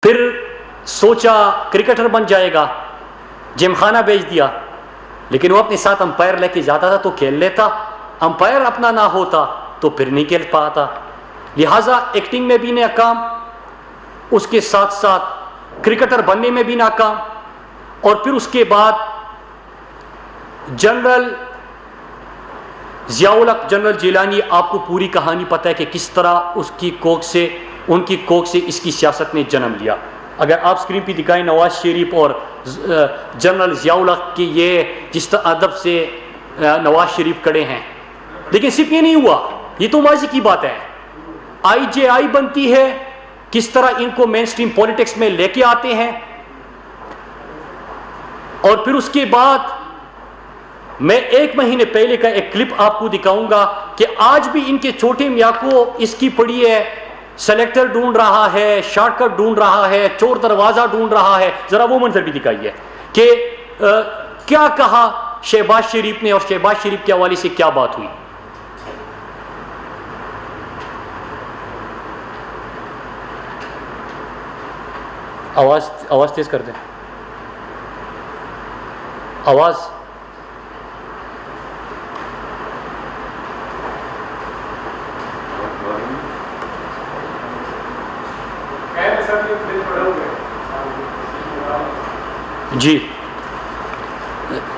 फिर सोचा क्रिकेटर बन जाएगा, जिमखाना बेच दिया, लेकिन वो अपने साथ अंपायर लेके जाता था तो खेल लेता, अंपायर अपना ना होता तो फिर नहीं खेल पाता। लिहाजा एक्टिंग में भी नाकाम, उसके साथ साथ क्रिकेटर बनने में भी नाकाम, और फिर उसके बाद जनरल ज़ियाउल हक, जनरल जिलानी, आपको पूरी कहानी पता है कि किस तरह उनकी कोख से इसकी सियासत ने जन्म लिया। अगर आप स्क्रीन पे दिखाएं नवाज शरीफ और जनरल ज़ियाउल हक की, ये जिस अदब से नवाज शरीफ खड़े हैं, लेकिन सिर्फ ये नहीं हुआ, ये तो माजी की बात है। IJI बनती है, किस तरह इनको मेन स्ट्रीम पॉलिटिक्स में लेके आते हैं, और फिर उसके बाद मैं 1 महीने पहले का एक क्लिप आपको दिखाऊंगा कि आज भी इनके छोटे मियाँ को इसकी पड़ी है, सेलेक्टर ढूंढ रहा है, शॉर्टकट ढूंढ रहा है, चोर दरवाजा ढूंढ रहा है। जरा वो मंजर भी दिखाइए कि क्या कहा शहबाज शरीफ ने और शहबाज शरीफ के हवाले से क्या बात हुई। आवाज तेज कर दें, आवाज। जी,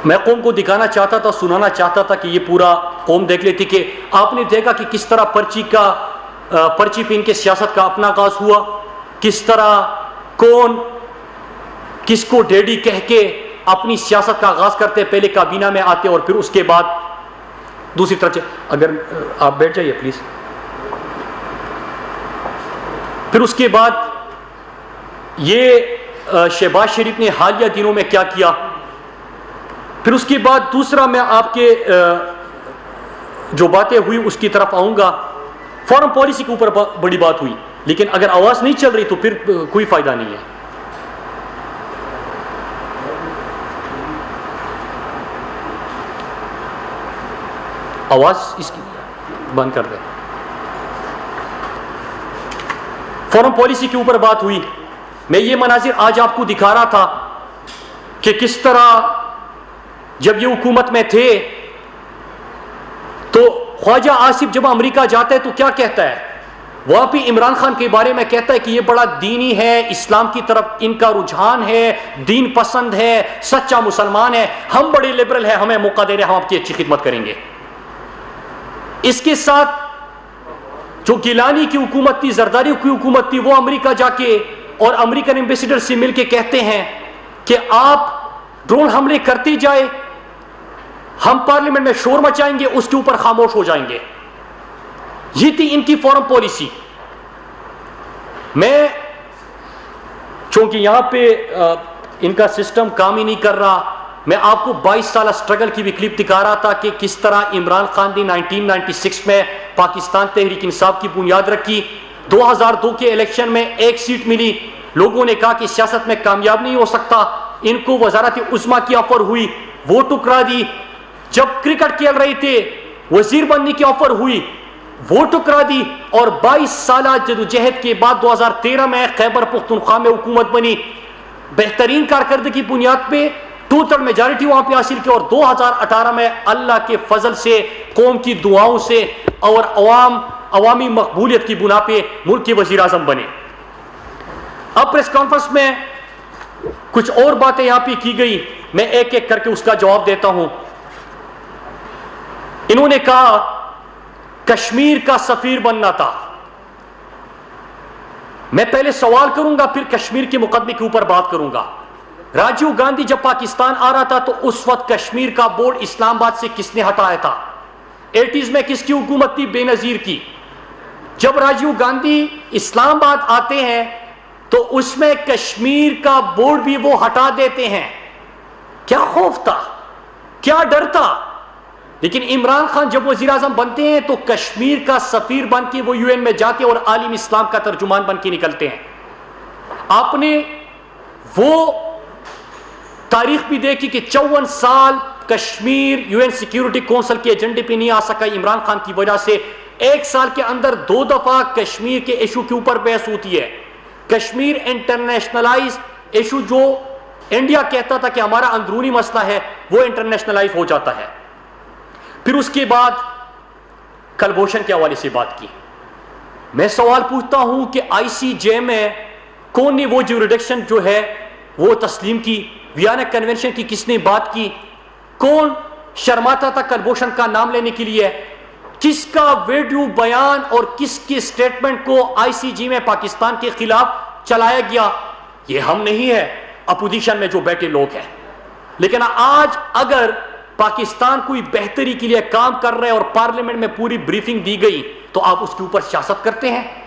मैं कौम को दिखाना चाहता था, सुनाना चाहता था कि ये पूरा कौम देख लेती कि आपने देखा कि किस तरह पर्ची पे इनके सियासत का अपना आगाज हुआ, किस तरह कौन किसको डैडी कह के अपनी सियासत का आगाज करते, पहले काबीना में आते और फिर उसके बाद दूसरी तरफ। अगर आप बैठ जाइए प्लीज। फिर उसके बाद ये शहबाज शरीफ ने हालिया दिनों में क्या किया। फिर उसके बाद दूसरा, मैं आपके जो बातें हुई उसकी तरफ आऊंगा। फॉरेन पॉलिसी के ऊपर बड़ी बात हुई, लेकिन अगर आवाज नहीं चल रही तो फिर कोई फायदा नहीं है। आवाज इसकी बंद कर दे। फॉरेन पॉलिसी के ऊपर बात हुई। मैं ये मनाजिर आज आपको दिखा रहा था कि किस तरह जब ये हुकूमत में थे तो ख्वाजा आसिफ जब अमेरिका जाता है तो क्या कहता है, वहां पे इमरान खान के बारे में कहता है कि ये बड़ा दीनी है, इस्लाम की तरफ इनका रुझान है, दीन पसंद है, सच्चा मुसलमान है, हम बड़े लिबरल हैं, हमें मौका दे रहे, हम आपकी अच्छी खिदमत करेंगे। इसके साथ जो गिलानी की हुकूमत थी, जरदारी की हुकूमत थी, वो अमेरिका जाके और अमेरिकन एम्बेसडर से मिलके कहते हैं कि आप ड्रोन हमले करते जाए, हम पार्लियामेंट में शोर मचाएंगे, उसके ऊपर खामोश हो जाएंगे। ये थी इनकी फॉरेन पॉलिसी। मैं चूंकि यहां पे इनका सिस्टम काम ही नहीं कर रहा, मैं आपको 22 साल स्ट्रगल की भी क्लिप दिखा रहा था कि किस तरह इमरान खान ने 1996 में पाकिस्तान तहरीक इंसाफ की बुनियाद रखी। 2002 के इलेक्शन में 1 सीट मिली, लोगों ने कहा कि सियासत में कामयाब नहीं हो सकता, इनको वजारत उस्मा की ऑफर हुई, वो टुकरा दी। जब क्रिकेट खेल रहे थे, वजीर बनने की ऑफर हुई, वो टुकरा दी। और 22 साल जदोजहद के बाद 2013 में खैबर पुख्तनख्वा में हुकूमत बनी, बेहतरीन कारकर्दगी की बुनियाद पे टोटल मेजॉरिटी वहां पे हासिल की, और 2018 में अल्लाह के फजल से, कौम की दुआओं से और अवामी मकबूलियत की बुना पे मुल्क के वजीर आजम बने। अब प्रेस कॉन्फ्रेंस में कुछ और बातें यहां पे की गई, मैं एक एक करके उसका जवाब देता हूं। इन्होंने कहा कश्मीर का सफीर बनना था। मैं पहले सवाल करूंगा, फिर कश्मीर के मुकदमे के ऊपर बात करूंगा। राजीव गांधी जब पाकिस्तान आ रहा था तो उस वक्त कश्मीर का बोर्ड इस्लामाबाद से किसने हटाया था? 80s में किसकी हुकूमत थी? बेनजीर की। जब राजीव गांधी इस्लामाबाद आते हैं तो उसमें कश्मीर का बोर्ड भी वो हटा देते हैं। क्या खौफ था, क्या डर था? लेकिन इमरान खान जब वजीर आजम बनते हैं तो कश्मीर का सफीर बन के वो UN में जाते और आलिम इस्लाम का तर्जुमान बन के निकलते हैं। आपने वो तारीख भी देखी कि 54 साल कश्मीर UN सिक्योरिटी काउंसिल के एजेंडे पे नहीं आ सका इमरान खान की वजह से। 1 साल के अंदर 2 दफा कश्मीर के इशू के ऊपर बहस होती है। कश्मीर इंटरनेशनलाइज इशू जो इंडिया कहता था कि हमारा अंदरूनी मसला है, वो इंटरनेशनलाइज हो जाता है। फिर उसके बाद कलभूषण के हवाले से बात की। मैं सवाल पूछता हूं कि आईसीजे में कौन ने वो ज्यूरिडिक्शन जो है वो तस्लीम की? वियना कन्वेंशन की किसने बात की? कौन शर्माता था कलभूषण का नाम लेने के लिए? किसका वीडियो बयान और किसके स्टेटमेंट को आईसीजे में पाकिस्तान के खिलाफ चलाया गया? ये हम नहीं है, अपोजिशन में जो बैठे लोग हैं। लेकिन आज अगर पाकिस्तान कोई बेहतरी के लिए काम कर रहे हैं और पार्लियामेंट में पूरी ब्रीफिंग दी गई तो आप उसके ऊपर सियासत करते हैं।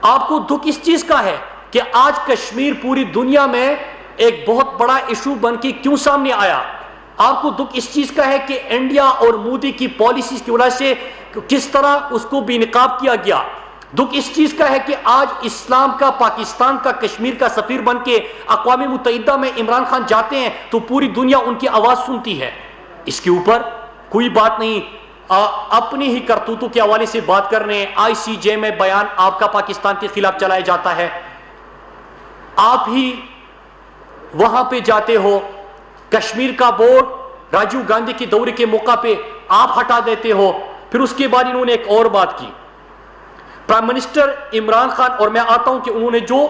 आपको दुख इस चीज का है कि आज कश्मीर पूरी दुनिया में एक बहुत बड़ा इशू बन के क्यों सामने आया? आपको दुख इस चीज का है कि इंडिया और मोदी की पॉलिसीज की वजह से किस तरह उसको बेनकाब किया गया। दुख इस चीज का है कि आज इस्लाम का पाकिस्तान का कश्मीर का सफीर बन के अक़वाम मुत्तहिदा में इमरान खान जाते हैं तो पूरी दुनिया उनकी आवाज सुनती है। इसके ऊपर कोई बात नहीं, अपनी ही करतूतों के हवाले से बात कर रहे हैं। आईसीजे में बयान आपका पाकिस्तान के खिलाफ चलाया जाता है, आप ही वहां पे जाते हो। कश्मीर का बोर्ड राजीव गांधी के दौरे के मौका पे आप हटा देते हो। फिर उसके बाद इन्होंने एक और बात की, प्राइम मिनिस्टर इमरान खान, और मैं आता हूं कि उन्होंने जो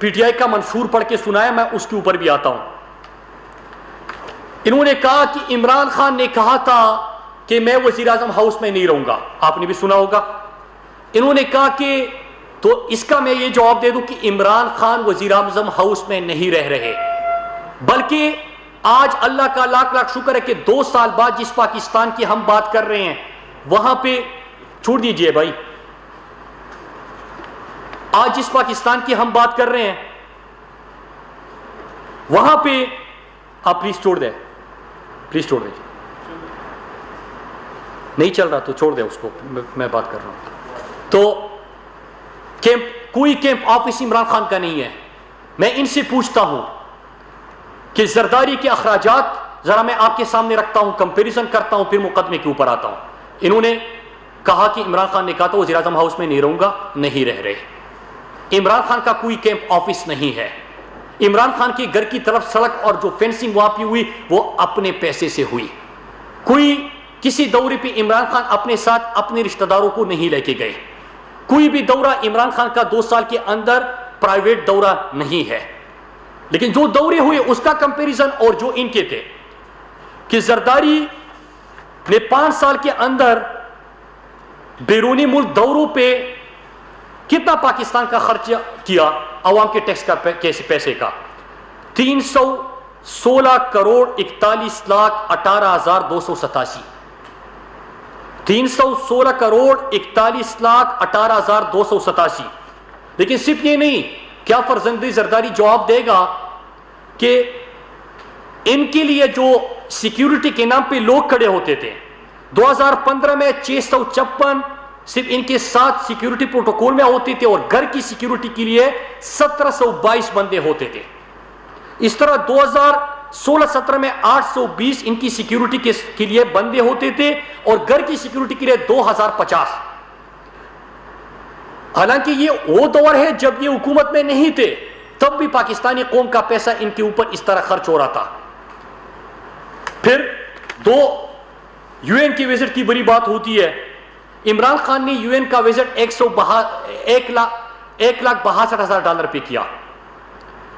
पीटीआई का मंशूर पढ़ के सुनाया, मैं उसके ऊपर भी आता हूं। इन्होंने कहा कि इमरान खान ने कहा था कि मैं वजीर आजम हाउस में नहीं रहूंगा, आपने भी सुना होगा। इन्होंने कहा कि, तो इसका मैं ये जवाब दे दूं कि इमरान खान वजीर आजम हाउस में नहीं रह रहे, बल्कि आज अल्लाह का लाख लाख शुक्र है कि 2 साल बाद जिस पाकिस्तान की हम बात कर रहे हैं वहां पे, छोड़ दीजिए भाई, आज जिस पाकिस्तान की हम बात कर रहे हैं वहां पे, आप प्लीज छोड़ दें, प्लीज छोड़ दीजिए, नहीं चल रहा तो छोड़ दे उसको, मैं बात कर रहा हूं। तो कैंप, कोई कैंप ऑफिस इमरान खान का नहीं है। मैं इनसे पूछता हूं कि जरदारी के अखराजात जरा मैं आपके सामने रखता हूं, कंपैरिजन करता हूं, फिर मुकदमे के ऊपर आता हूं। इन्होंने कहा कि इमरान खान ने कहा तो वज़ीर आज़म हाउस में नहीं रहूंगा, नहीं रह रहे। इमरान खान का कोई कैंप ऑफिस नहीं है। इमरान खान के घर की तरफ सड़क और जो फेंसिंग वहां पर हुई वो अपने पैसे से हुई। कोई किसी दौरे पे इमरान खान अपने साथ अपने रिश्तेदारों को नहीं लेके गए। कोई भी दौरा इमरान खान का 2 साल के अंदर प्राइवेट दौरा नहीं है। लेकिन जो दौरे हुए उसका कंपैरिजन और जो इनके थे कि जरदारी ने 5 साल के अंदर बैरूनी मुल्क दौरों पे कितना पाकिस्तान का खर्च किया अवाम के टैक्स का पैसे का, 316 करोड़ 41 लाख 18,287, 316 करोड़ 41 लाख 18,287। लेकिन सिर्फ ये नहीं, क्या फरजंदी जरदारी जवाब देगा कि इनके लिए जो सिक्योरिटी के नाम पे लोग खड़े होते थे 2015 में 656 सिर्फ इनके साथ सिक्योरिटी प्रोटोकॉल में होते थे और घर की सिक्योरिटी के लिए 1722 बंदे होते थे। इस तरह 2016-17 में 820 इनकी सिक्योरिटी के लिए बंदे होते थे और घर की सिक्योरिटी के लिए 2050। हालांकि ये वो दौर है जब ये हुकूमत में नहीं थे, तब भी पाकिस्तानी कौम का पैसा इनके ऊपर इस तरह खर्च हो रहा था। फिर 2 यूएन की विजिट की बड़ी बात होती है। इमरान खान ने यूएन का विजिट 1,62,000 डॉलर पे किया।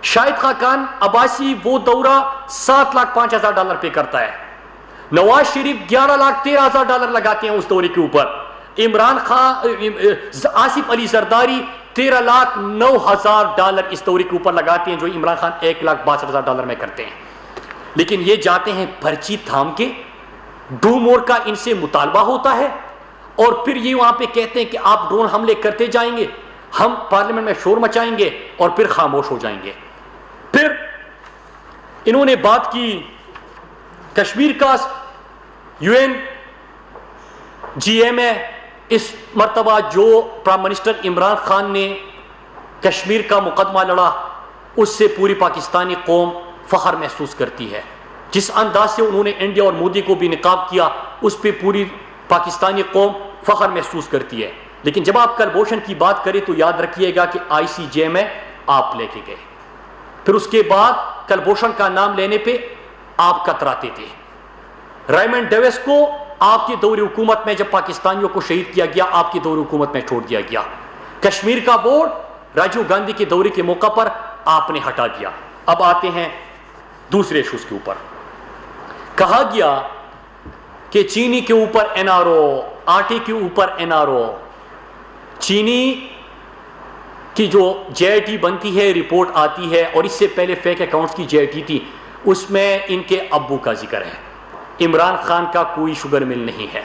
शाहिद खान अब्बासी वो दौरा 7,05,000 डॉलर पे करता है। नवाज शरीफ 11,13,000 डॉलर लगाते हैं उस दौरे के ऊपर। इमरान खान, आसिफ अली जरदारी 13,09,000 डॉलर इस दौरे के ऊपर लगाते हैं, जो इमरान खान 1,62,000 डॉलर में करते हैं। लेकिन ये जाते हैं पर्ची थाम के, डू मोर का इनसे मुतालबा होता है और फिर ये वहां पे कहते हैं कि आप ड्रोन हमले करते जाएंगे, हम पार्लियामेंट में शोर मचाएंगे और फिर खामोश हो जाएंगे। फिर इन्होंने बात की कश्मीर का यूएन जीए में इस मर्तबा जो प्राइम मिनिस्टर इमरान खान ने कश्मीर का मुकदमा लड़ा, उससे पूरी पाकिस्तानी कौम फख्र महसूस करती है। जिस अंदाज से उन्होंने इंडिया और मोदी को भी निकाब किया, उस पर पूरी पाकिस्तानी कौम फख्र महसूस करती है। लेकिन जब आप कलभूषण की बात करें तो याद रखिएगा कि ICJ में आप लेके गए, फिर उसके बाद कलभूषण का नाम लेने पे आप कतराते थे। रेमंड डेविस को आपकी दौर हुकूमत में जब पाकिस्तानियों को शहीद किया गया, आपकी दौर हुकूमत में छोड़ दिया गया। कश्मीर का बोर्ड राजीव गांधी के दौरे के मौका पर आपने हटा दिया। अब आते हैं दूसरे इश्यूज के ऊपर। कहा गया कि चीनी के ऊपर NRO, आटे के ऊपर NRO, चीनी की जो JIT बनती है, रिपोर्ट आती है, और इससे पहले फेक अकाउंट्स की JIT थी, उसमें इनके अब्बू का जिक्र है। इमरान खान का कोई शुगर मिल नहीं है।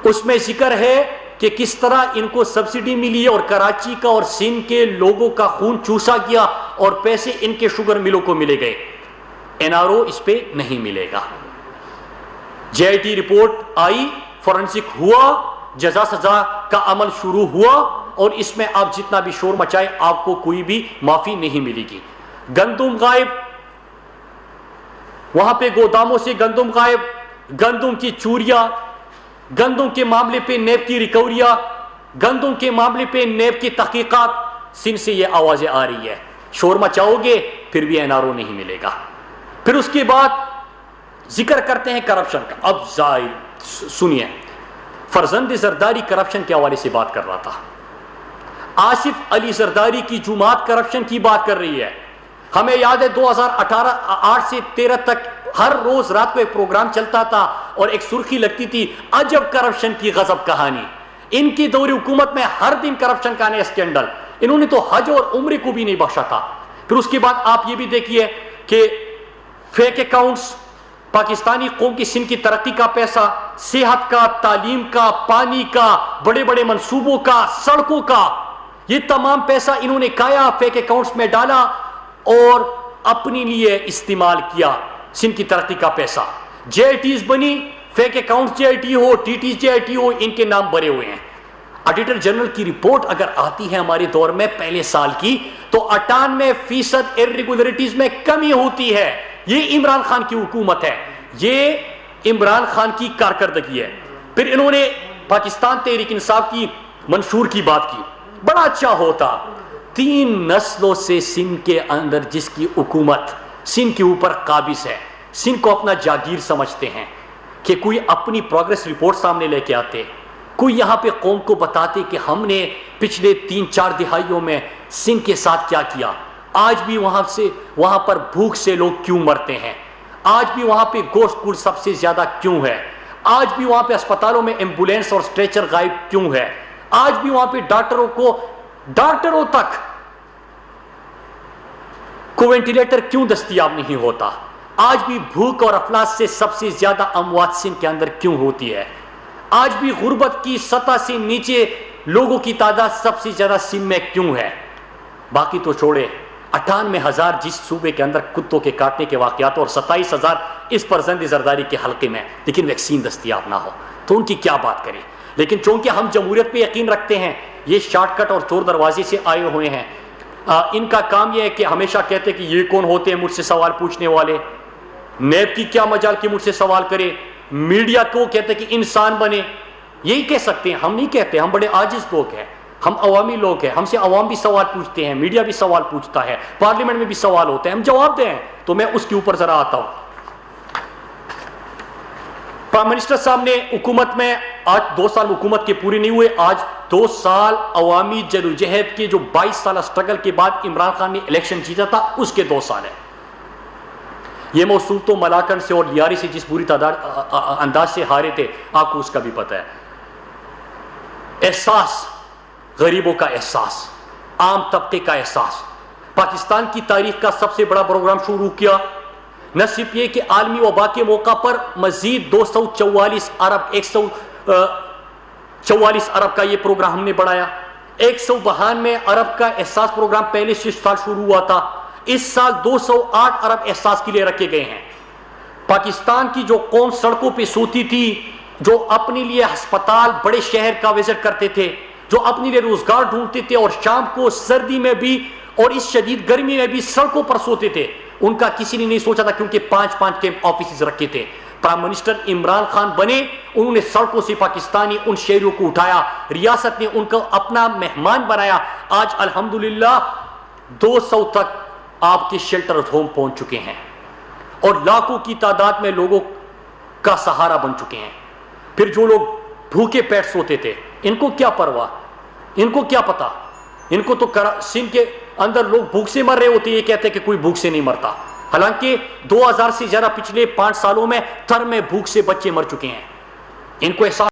उसमें जिक्र है कि किस तरह इनको सब्सिडी मिली है और कराची का और सिंध के लोगों का खून चूसा गया और पैसे इनके शुगर मिलों को मिले गए। NRO इस पे नहीं मिलेगा। JIT रिपोर्ट आई, फॉरेंसिक हुआ, जजा सजा का अमल शुरू हुआ, और इसमें आप जितना भी शोर मचाए आपको कोई भी माफी नहीं मिलेगी। गंदुम गायब, वहां पे गोदामों से गंदुम गायब, गंदुम की चूरिया, गंदुम के मामले पे नेब की रिकवरिया, गंदुम के मामले पे नेब की तहकीकात, सिंध से ये आवाजें आ रही है। शोर मचाओगे फिर भी NRO नहीं मिलेगा। फिर उसके बाद जिक्र करते हैं करप्शन का। अब सुनिए, फरजंद जरदारी करप्शन के हवाले से बात कर रहा था, आसिफ अली जरदारी की जुमात करप्शन की बात कर रही है। हमें याद है 2018 से 13 तक हर रोज रात को एक प्रोग्राम चलता था और एक सुर्खी लगती थी, अजब करप्शन की गजब कहानी। इनकी दौरे हुकूमत में हर दिन करप्शन का नया स्कैंडल। इन्होंने तो हज और उम्र को भी नहीं बख्शा था। फिर उसके बाद आप ये भी देखिए कि फेक अकाउंट्स, पाकिस्तानी कौम की सिंध की तरक्की का पैसा, सेहत का, तालीम का, पानी का, बड़े बड़े मंसूबों का, सड़कों का, ये तमाम पैसा इन्होंने काया फेक अकाउंट्स में डाला और अपने लिए इस्तेमाल किया। सिंध की तरक्की का पैसा, JITs बनी, फेक अकाउंट्स JIT हो, TTs JIT हो, इनके नाम भरे हुए हैं। ऑडिटर जनरल की रिपोर्ट अगर आती है हमारे दौर में पहले साल की, तो 98% इर्रेगुलरिटीज में कमी होती है। ये इमरान खान की हुकूमत है, ये इमरान खान की कारकर्दगी है। फिर इन्होंने पाकिस्तान तहरीक इंसाफ की मंशूर की बात की, बड़ा अच्छा होता। 3 नस्लों से सिंध के अंदर जिसकी हुकूमत सिंध के ऊपर काबिज है, सिंध को अपना जागीर समझते हैं, कि कोई अपनी प्रोग्रेस रिपोर्ट सामने लेके आते, कोई यहाँ पे कौम को बताते कि हमने पिछले 3-4 दिहाइयों में सिंध के साथ क्या किया। आज भी वहां पर भूख से लोग क्यों मरते हैं, आज भी वहां पे गोश्त गुड़ सबसे ज्यादा क्यों है, आज भी वहां पे अस्पतालों में एम्बुलेंस और स्ट्रेचर गायब क्यों है, आज भी वहां पे डॉक्टरों तक को वेंटिलेटर क्यों दस्तयाब नहीं होता, आज भी भूख और अफलास से सबसे ज्यादा अमवात सिंध के अंदर क्यों होती है, आज भी गुर्बत की सतह से नीचे लोगों की तादाद सबसे ज्यादा सिंध में क्यों है। बाकी तो छोड़े, 98,000 जिस सूबे के अंदर कुत्तों के काटने के वाकयात और 27,000 इस फरजंद जरदारी के हल्के में, लेकिन वैक्सीन दस्तयाब ना हो तो उनकी क्या बात करें। लेकिन चूंकि हम जमहूरियत पे यकीन रखते हैं, ये शॉर्टकट और चोर दरवाजे से आए हुए हैं, इनका काम यह है कि हमेशा कहते हैं कि ये कौन होते हैं मुझसे सवाल पूछने वाले, नेब की क्या मजाल कि मुझसे सवाल करे, मीडिया को कहते हैं कि इंसान बने, यही कह सकते हैं। हम नहीं कहते, हम बड़े आजिज लोग हैं, हम अवामी लोग हैं, हमसे अवाम भी सवाल पूछते हैं, मीडिया भी सवाल पूछता है, पार्लियामेंट में भी सवाल होते हैं, हम जवाब दें। तो मैं उसके ऊपर जरा आता हूं। प्राइम मिनिस्टर साहब ने हुकूमत में, आज 2 साल हुकूमत के पूरे नहीं हुए, आज 2 साल अवामी जदोजहद के जो 22 साल स्ट्रगल के बाद इमरान खान ने इलेक्शन जीता था, उसके 2 साल है। ये मौसूल तो मलाकन से और लियारी से जिस बुरी तादाद अंदाज से हारे थे, आपको उसका भी पता है। एहसास, गरीबों का एहसास, आम तबके का एहसास, पाकिस्तान की तारीख का सबसे बड़ा प्रोग्राम शुरू किया। न सिर्फ ये कि आलमी वबा के मौका पर मजीद 244 अरब 144 अरब का ये प्रोग्राम हमने बढ़ाया। 192 अरब का एहसास प्रोग्राम पहले से साल शुरू हुआ था, इस साल 208 अरब एहसास के लिए रखे गए हैं। पाकिस्तान की जो कौम सड़कों पे सोती थी, जो अपने लिए अस्पताल बड़े शहर का विजिट करते थे, जो अपने लिए रोजगार ढूंढते थे और शाम को सर्दी में भी और इस शदीद गर्मी में भी सड़कों पर सोते थे, उनका किसी ने नहीं सोचा था, क्योंकि 5-5 कैंप ऑफिस रखे थे। प्राइम मिनिस्टर इमरान खान बने, उन्होंने सड़कों से पाकिस्तानी उन शहरों को उठाया, रियासत ने उनको अपना मेहमान बनाया। आज अल्हम्दुलिल्लाह 200 तक आपके शेल्टर होम पहुंच चुके हैं और लाखों की तादाद में लोगों का सहारा बन चुके हैं। फिर जो लोग भूखे पेट सोते थे, इनको क्या परवाह, इनको क्या पता, इनको तो सिंध के अंदर लोग भूख से मर रहे होते, ये कहते कि कोई भूख से नहीं मरता। हालांकि 2000 से ज्यादा पिछले 5 सालों में थर में भूख से बच्चे मर चुके हैं। इनको एहसास